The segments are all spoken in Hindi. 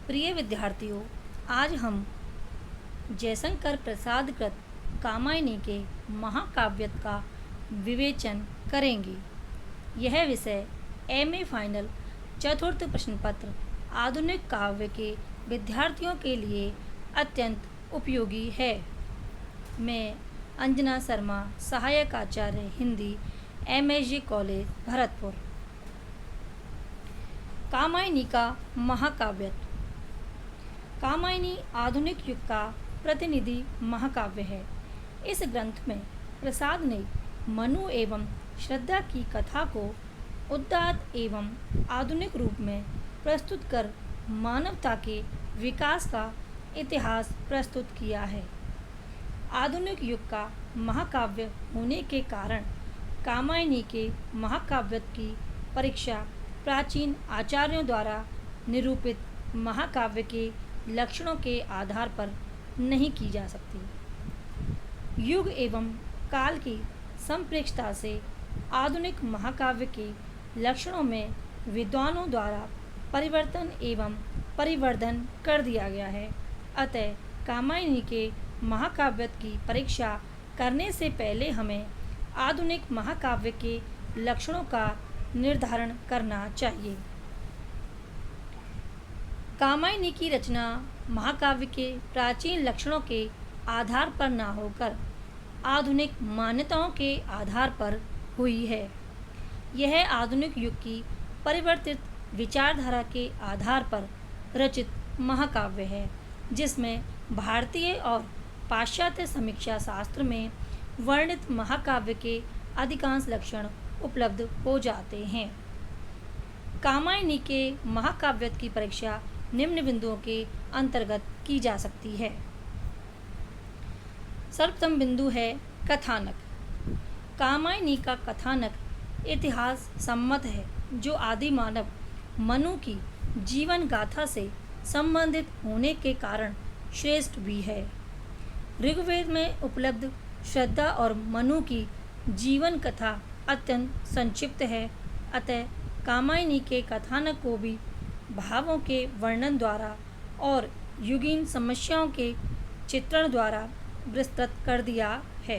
प्रिय विद्यार्थियों, आज हम जयशंकर प्रसाद कृत कामायनी के महाकाव्य का विवेचन करेंगे। यह विषय एमए फाइनल चतुर्थ प्रश्न पत्र आधुनिक काव्य के विद्यार्थियों के लिए अत्यंत उपयोगी है। मैं अंजना शर्मा, सहायक आचार्य हिंदी, एमएसजी कॉलेज भरतपुर। कामायनी का महाकाव्य। कामायनी आधुनिक युग का प्रतिनिधि महाकाव्य है। इस ग्रंथ में प्रसाद ने मनु एवं श्रद्धा की कथा को उदात्त एवं आधुनिक रूप में प्रस्तुत कर मानवता के विकास का इतिहास प्रस्तुत किया है। आधुनिक युग का महाकाव्य होने के कारण कामायनी के महाकाव्य की परीक्षा प्राचीन आचार्यों द्वारा निरूपित महाकाव्य के लक्षणों के आधार पर नहीं की जा सकती। युग एवं काल की संप्रेक्षता से आधुनिक महाकाव्य के लक्षणों में विद्वानों द्वारा परिवर्तन एवं परिवर्धन कर दिया गया है। अतः कामायनी के महाकाव्य की परीक्षा करने से पहले हमें आधुनिक महाकाव्य के लक्षणों का निर्धारण करना चाहिए। कामायनी की रचना महाकाव्य के प्राचीन लक्षणों के आधार पर न होकर आधुनिक मान्यताओं के आधार पर हुई है। यह आधुनिक युग की परिवर्तित विचारधारा के आधार पर रचित महाकाव्य है, जिसमें भारतीय और पाश्चात्य समीक्षा शास्त्र में वर्णित महाकाव्य के अधिकांश लक्षण उपलब्ध हो जाते हैं। कामायनी के महाकाव्य की परीक्षा निम्न बिंदुओं के अंतर्गत की जा सकती है। सर्वप्रथम बिंदु है कथानक। कामायनी का कथानक इतिहास सम्मत है, जो आदि मानव मनु की जीवन गाथा से संबंधित होने के कारण श्रेष्ठ भी है। ऋग्वेद में उपलब्ध श्रद्धा और मनु की जीवन कथा अत्यंत संक्षिप्त है। अतः कामायनी के कथानक को भी भावों के वर्णन द्वारा और युगीन समस्याओं के चित्रण द्वारा विस्तृत कर दिया है।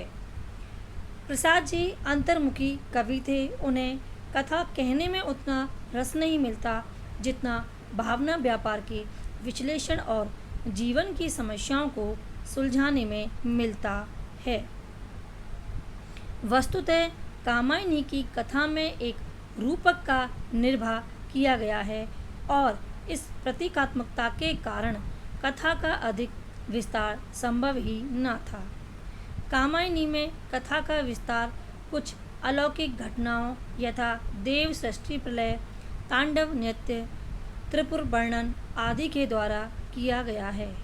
प्रसाद जी अंतर्मुखी कवि थे। उन्हें कथा कहने में उतना रस नहीं मिलता जितना भावना व्यापार के विश्लेषण और जीवन की समस्याओं को सुलझाने में मिलता है। वस्तुतः कामायनी की कथा में एक रूपक का निर्वाह किया गया है और इस प्रतीकात्मकता के कारण कथा का अधिक विस्तार संभव ही न था। कामायनी में कथा का विस्तार कुछ अलौकिक घटनाओं यथा देव सृष्टि प्रलय, तांडव नृत्य, त्रिपुर वर्णन आदि के द्वारा किया गया है।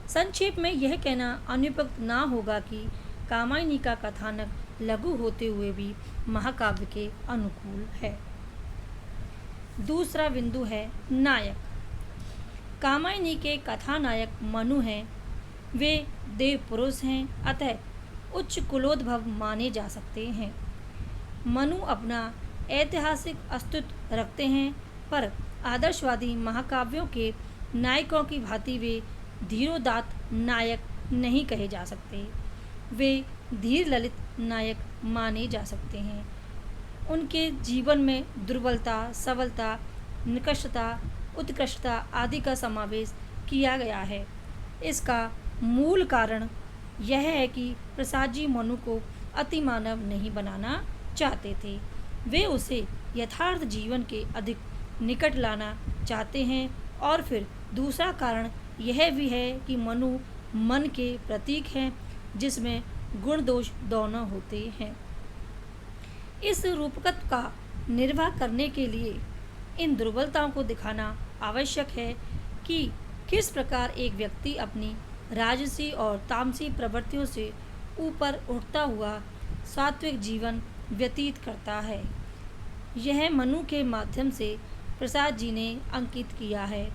संक्षेप में यह कहना अनुपयुक्त न होगा कि कामायनी का कथानक लघु होते हुए भी महाकाव्य के अनुकूल है। दूसरा बिंदु है नायक। कामायनी के कथानायक मनु हैं। वे देव पुरुष हैं, अतः उच्च कुलोद्भव माने जा सकते हैं। मनु अपना ऐतिहासिक अस्तित्व रखते हैं, पर आदर्शवादी महाकाव्यों के नायकों की भांति वे धीरोदात्त नायक नहीं कहे जा सकते। वे धीर ललित नायक माने जा सकते हैं। उनके जीवन में दुर्बलता, सबलता, निकृष्टता, उत्कृष्टता आदि का समावेश किया गया है। इसका मूल कारण यह है कि प्रसाद जी मनु को अतिमानव नहीं बनाना चाहते थे। वे उसे यथार्थ जीवन के अधिक निकट लाना चाहते हैं। और फिर दूसरा कारण यह भी है कि मनु मन के प्रतीक हैं, जिसमें गुण दोष दोनों होते हैं। इस रूपकत्व का निर्वाह करने के लिए इन दुर्बलताओं को दिखाना आवश्यक है कि किस प्रकार एक व्यक्ति अपनी राजसी और तामसी प्रवृत्तियों से ऊपर उठता हुआ सात्विक जीवन व्यतीत करता है। यह मनु के माध्यम से प्रसाद जी ने अंकित किया है।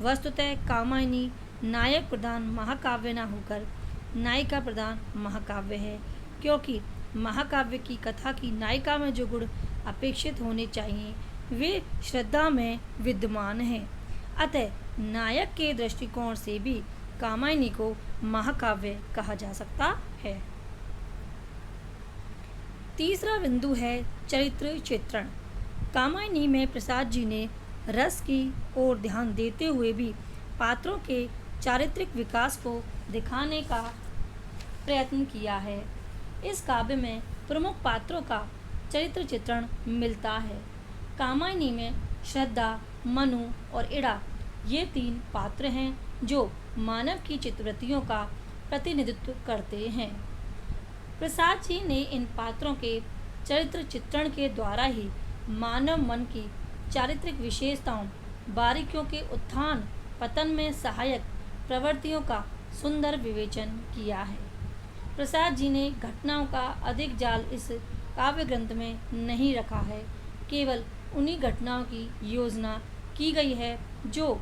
वस्तुतः कामायनी नायक प्रधान महाकाव्य न होकर नायिका प्रधान महाकाव्य है, क्योंकि महाकाव्य की कथा की नायिका में जो गुण अपेक्षित होने चाहिए वे श्रद्धा में विद्यमान हैं। अतः नायक के दृष्टिकोण से भी कामायनी को महाकाव्य कहा जा सकता है। तीसरा बिंदु है चरित्र चित्रण। कामायनी में प्रसाद जी ने रस की ओर ध्यान देते हुए भी पात्रों के चारित्रिक विकास को दिखाने का प्रयत्न किया है। इस काव्य में प्रमुख पात्रों का चरित्र चित्रण मिलता है। कामायनी में श्रद्धा, मनु और इड़ा ये 3 पात्र हैं जो मानव की चित्तवृत्तियों का प्रतिनिधित्व करते हैं। प्रसाद जी ने इन पात्रों के चरित्र चित्रण के द्वारा ही मानव मन की चारित्रिक विशेषताओं, बारीकियों के उत्थान पतन में सहायक प्रवृत्तियों का सुंदर विवेचन किया है। प्रसाद जी ने घटनाओं का अधिक जाल इस काव्य ग्रंथ में नहीं रखा है, केवल उन्हीं घटनाओं की योजना की गई है जो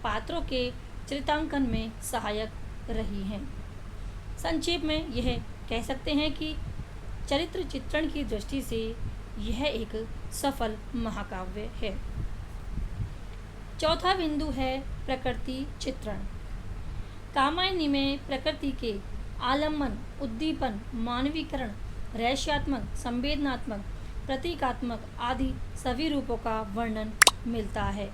पात्रों के चरितांकन में सहायक रही हैं। संक्षेप में यह कह सकते हैं कि चरित्र चित्रण की दृष्टि से यह एक सफल महाकाव्य है। चौथा बिंदु है प्रकृति चित्रण। कामायनी में प्रकृति के आलम्बन, उद्दीपन, मानवीकरण, रहस्यात्मक, संवेदनात्मक, प्रतीकात्मक आदि सभी रूपों का वर्णन मिलता है।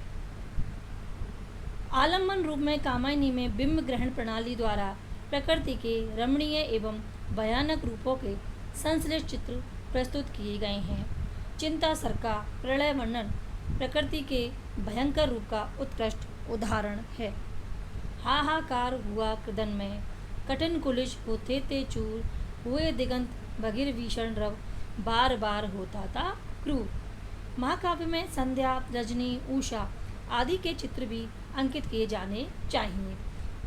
आलम्बन रूप में कामायनी में बिंब ग्रहण प्रणाली द्वारा प्रकृति के रमणीय एवं भयानक रूपों के संश्लिष्ट चित्र प्रस्तुत किए गए हैं। चिंता सर का प्रलय वर्णन प्रकृति के भयंकर रूप का उत्कृष्ट उदाहरण है। हाहाकार हुआ कृदन में, कठिन कुलिश होते ते चूर, हुए दिगंत बगिर भीषण रव, बार बार होता था क्रूर। महाकाव्य में संध्या, रजनी, उषा आदि के चित्र भी अंकित किए जाने चाहिए।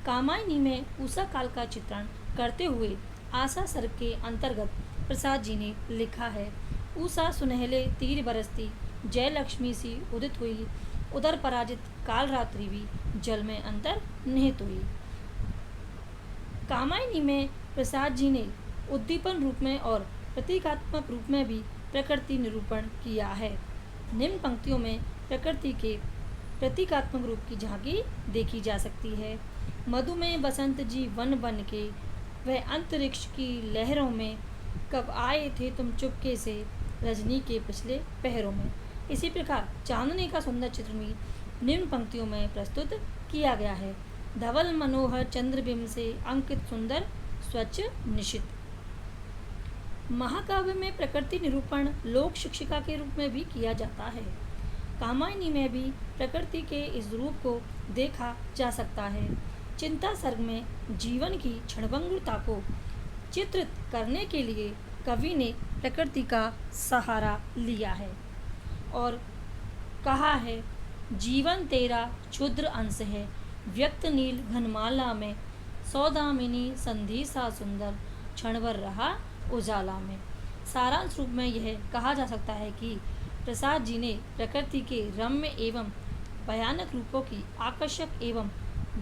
कामायनी में उषा काल का चित्रण करते हुए आशा सर्ग के अंतर्गत प्रसाद जी ने लिखा है, उषा सुनहले तीर बरसती, जय लक्ष्मी सी उदित हुई, उदर पराजित काल रात्रि भी जल में अंतर निहित हुई। कामायनी में प्रसाद जी ने उद्दीपन रूप में और प्रतीकात्मक रूप में भी प्रकृति निरूपण किया है। निम्न पंक्तियों में प्रकृति के प्रतीकात्मक रूप की झांकी देखी जा सकती है। मधु में बसंत जी वन बन के, वह अंतरिक्ष की लहरों में, कब आए थे तुम चुपके से रजनी के पिछले पहरों में। इसी प्रकार चांदनी का सुंदर चित्र भी निम्न पंक्तियों में प्रस्तुत किया गया है। धवल मनोहर चंद्रबिंब से अंकित सुंदर स्वच्छ निशित। महाकाव्य में प्रकृति निरूपण लोक शिक्षिका के रूप में भी किया जाता है। कामायनी में भी प्रकृति के इस रूप को देखा जा सकता है। चिंता सर्ग में जीवन की क्षणभंगुरता को चित्रित करने के लिए कवि ने प्रकृति का सहारा लिया है और कहा है, जीवन तेरा क्षुद्र अंश है, व्यक्त नील घनमाला में, सौदामिनी संधि सा सुंदर, क्षणभर रहा उजाला में। सारांश रूप में यह कहा जा सकता है कि प्रसाद जी ने प्रकृति के रम्य एवं भयानक रूपों की आकर्षक एवं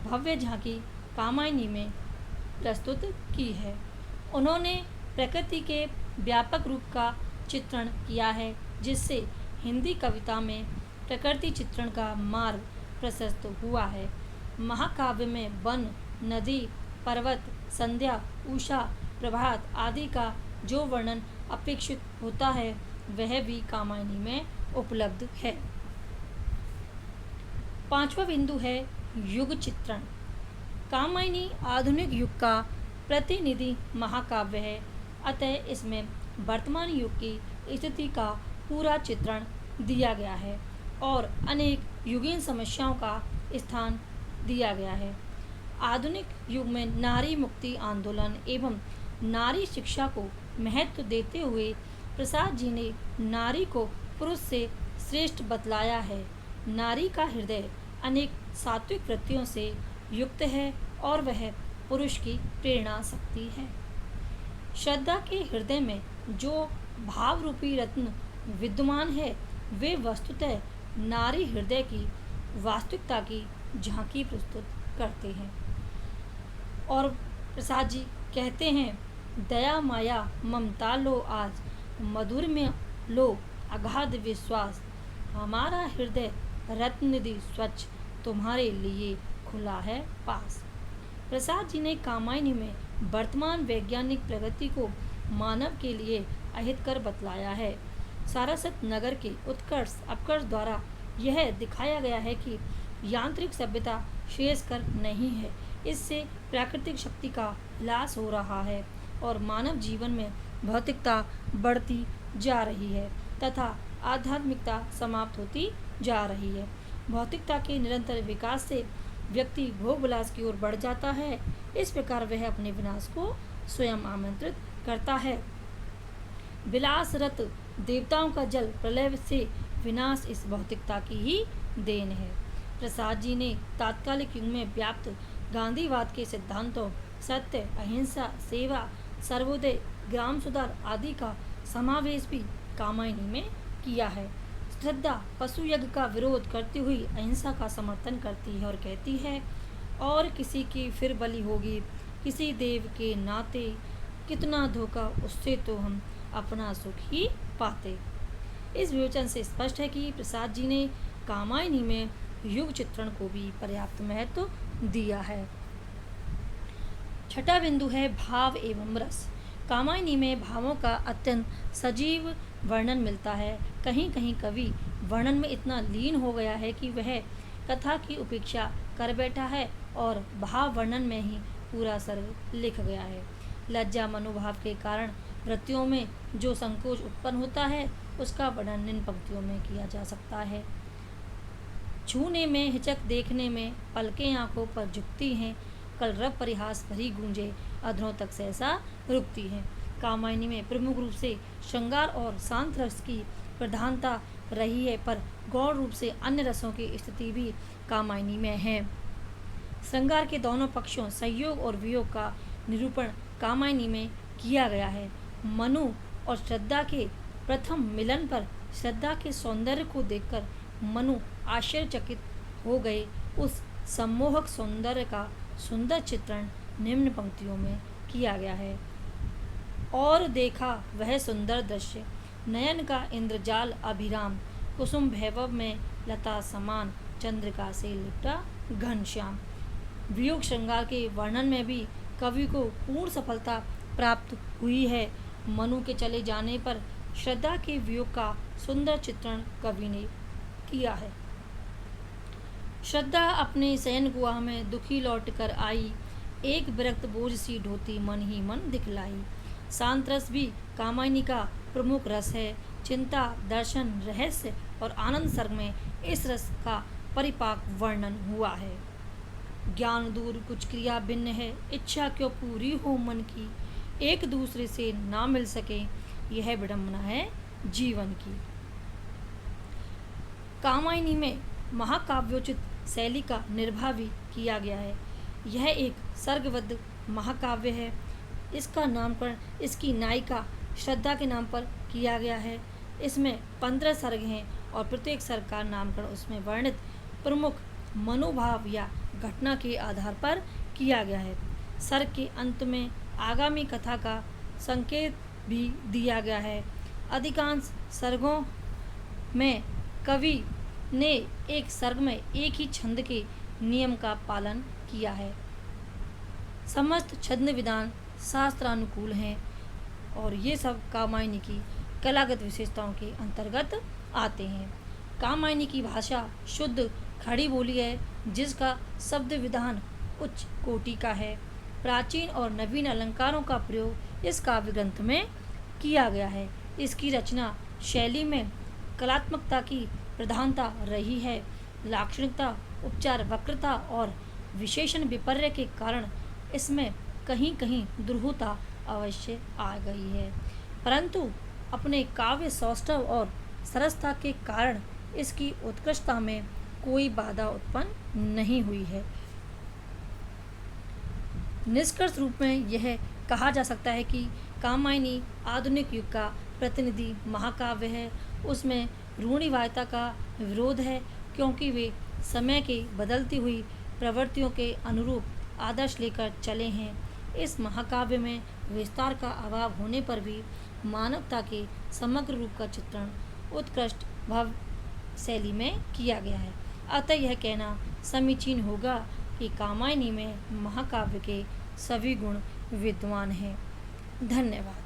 भव्य झांकी कामायनी में प्रस्तुत की है। उन्होंने प्रकृति के व्यापक रूप का चित्रण किया है, जिससे हिंदी कविता में प्रकृति चित्रण का मार्ग प्रशस्त हुआ है। महाकाव्य में वन, नदी, पर्वत, संध्या, उषा, प्रभात आदि का जो वर्णन अपेक्षित होता है वह भी कामायनी में उपलब्ध है। पांचवा बिंदु है युग चित्रण। कामायनी आधुनिक युग का प्रतिनिधि महाकाव्य है, अतः इसमें वर्तमान युग की स्थिति का पूरा चित्रण दिया गया है और अनेक युगीन समस्याओं का स्थान दिया गया है। आधुनिक युग में नारी मुक्ति आंदोलन एवं नारी शिक्षा को महत्व देते हुए प्रसाद जी ने नारी को पुरुष से श्रेष्ठ बतलाया है। नारी का हृदय अनेक सात्विक वृत्तियों से युक्त है और वह पुरुष की प्रेरणा शक्ति है। श्रद्धा के हृदय में जो भाव रूपी रत्न विद्यमान है वे वस्तुतः नारी हृदय की वास्तविकता की झांकी प्रस्तुत करते हैं। और प्रसाद जी कहते हैं, दया माया ममता लो आज, मधुर में लो अगाध विश्वास, हमारा हृदय रत्न निधि स्वच्छ, तुम्हारे लिए खुला है पास। प्रसाद जी ने कामायनी में वर्तमान वैज्ञानिक प्रगति को मानव के लिए अहितकर बतलाया है। सारस्वत नगर के उत्कर्ष अपकर्ष द्वारा यह दिखाया गया है कि यांत्रिक सभ्यता श्रेयस्कर नहीं है, इससे प्राकृतिक शक्ति का ह्रास हो रहा है और मानव जीवन में भौतिकता बढ़ती जा रही है तथा आध्यात्मिकता समाप्त होती जा रही है। भौतिकता के निरंतर विकास से व्यक्ति भोग विलास की ओर बढ़ जाता है। इस प्रकार वह अपने विनाश को स्वयं आमंत्रित करता है। विलासरत देवताओं का जल प्रलय से विनाश इस भौतिकता की ही देन है। प्रसाद जी ने तात्कालिक युग में व्याप्त गांधीवाद के सिद्धांतों सत्य, अहिंसा, सेवा, सर्वोदय, ग्राम सुधार आदि का समावेश भी कामायनी में किया है। श्रद्धा पशु यज्ञ का विरोध करती हुई अहिंसा का समर्थन करती है और कहती है, और किसी की फिर बलि होगी किसी देव के नाते, कितना धोखा, उससे तो हम अपना सुख ही पाते। इस विवेचन से स्पष्ट है कि प्रसाद जी ने कामायनी में युग चित्रण को भी पर्याप्त महत्व दिया है। छठा बिंदु है भाव एवं रस। कामायनी में भावों का अत्यंत सजीव वर्णन मिलता है। कहीं कहीं कवि वर्णन में इतना लीन हो गया है कि वह कथा की उपेक्षा कर बैठा है और भाव वर्णन में ही पूरा सर्ग लिख गया है। लज्जा मनोभाव के कारण वृत्तियों में जो संकोच उत्पन्न होता है उसका वर्णन इन पंक्तियों में किया जा सकता है। छूने में हिचक, देखने में पलकें आंखों पर झुकती हैं, कलरव परिहास भरी गूंजे अधरों तक सहसा रुकती हैं। कामायनी में प्रमुख रूप से श्रृंगार और शांत रस की प्रधानता रही है, पर गौण रूप से अन्य रसों की स्थिति भी कामायनी में है। श्रृंगार के दोनों पक्षों संयोग और वियोग का निरूपण कामायनी में किया गया है। मनु और श्रद्धा के प्रथम मिलन पर श्रद्धा के सौंदर्य को देखकर मनु आश्चर्यचकित हो गए। उस सम्मोहक सौंदर्य का सुंदर चित्रण निम्न पंक्तियों में किया गया है। और देखा वह सुंदर दृश्य, नयन का इंद्रजाल अभिराम, कुसुम भैभव में लता समान, चंद्रिका से लिपटा घनश्याम। वियोग श्रृंगार के वर्णन में भी कवि को पूर्ण सफलता प्राप्त हुई है। मनु के चले जाने पर श्रद्धा के वियोग का सुंदर चित्रण कवि ने किया है। श्रद्धा अपने शयन गुहा में दुखी लौट कर आई, एक विरक्त बोझ सी ढोती मन ही मन दिखलाई। शांत रस भी कामायनी का प्रमुख रस है। चिंता, दर्शन, रहस्य और आनंद सर्ग में इस रस का परिपाक वर्णन हुआ है। ज्ञान दूर कुछ क्रिया भिन्न है, इच्छा क्यों पूरी हो मन की, एक दूसरे से ना मिल सके, यह विडंबना है जीवन की। कामायनी में महाकाव्योचित शैली का निर्वाह भी किया गया है। यह एक सर्गबद्ध महाकाव्य है। इसका नामकरण इसकी नायिका श्रद्धा के नाम पर किया गया है। इसमें 15 सर्ग हैं और प्रत्येक सर्ग का नामकरण उसमें वर्णित प्रमुख मनोभाव या घटना के आधार पर किया गया है। सर्ग के अंत में आगामी कथा का संकेत भी दिया गया है। अधिकांश सर्गों में कवि ने एक सर्ग में एक ही छंद के नियम का पालन किया है। समस्त छंद विधान शास्त्रानुकूल हैं और ये सब कामायनी की कलागत विशेषताओं के अंतर्गत आते हैं। कामायनी की भाषा शुद्ध खड़ी बोली है, जिसका शब्द विधान उच्च कोटि का है। प्राचीन और नवीन अलंकारों का प्रयोग इस काव्य ग्रंथ में किया गया है। इसकी रचना शैली में कलात्मकता की प्रधानता रही है। लाक्षणिकता, उपचार, वक्रता और विशेषण विपर्य के कारण इसमें कहीं कहीं दुर्हुता अवश्य आ गई है, परंतु अपने काव्य सौष्ठव और सरसता के कारण इसकी उत्कृष्टता में कोई बाधा उत्पन्न नहीं हुई है। निष्कर्ष रूप में यह कहा जा सकता है कि कामायनी आधुनिक युग का प्रतिनिधि महाकाव्य है। उसमें रूढ़िवादिता का विरोध है, क्योंकि वे समय के बदलती हुई प्रवृत्तियों के अनुरूप आदर्श लेकर चले हैं। इस महाकाव्य में विस्तार का अभाव होने पर भी मानवता के समग्र रूप का चित्रण उत्कृष्ट भाव शैली में किया गया है। अतः यह कहना समीचीन होगा कि कामायनी में महाकाव्य के सभी गुण विद्वान हैं। धन्यवाद।